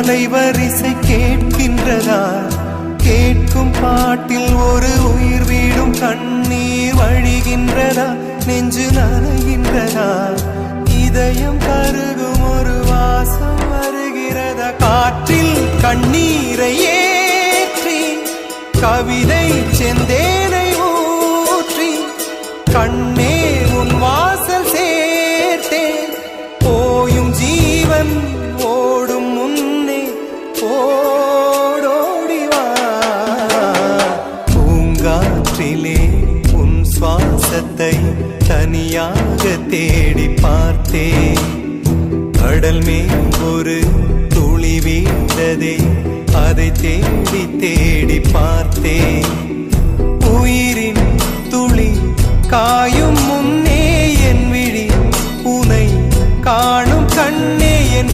அலைவரிசை கேட்கின்றதா? கேட்கும் பாட்டில் ஒரு உயிர் வீடும் கண்ணீர் வழிகின்றதா? நெஞ்சு நனைகின்றதா? இதயம் கருகும் ஒரு வாசம் வருகிறதா? காற்றில் கண்ணீரை ஏற்றி கவிதை செந்தேனை ஊற்றி கண்ணே உன் வாசல் சேர்த்தே போயும் ஜீவன் ஓடும் முன்னே ஓடோடிவா. பூங்காற்றிலே உன் சுவாசத்தை தனியாக தேடி பார்த்தே. கடல் மேல் ஒரு துளி வீழ்ந்ததே, அதை தேடி தேடி பார்த்தே. உயிரின் துளி காய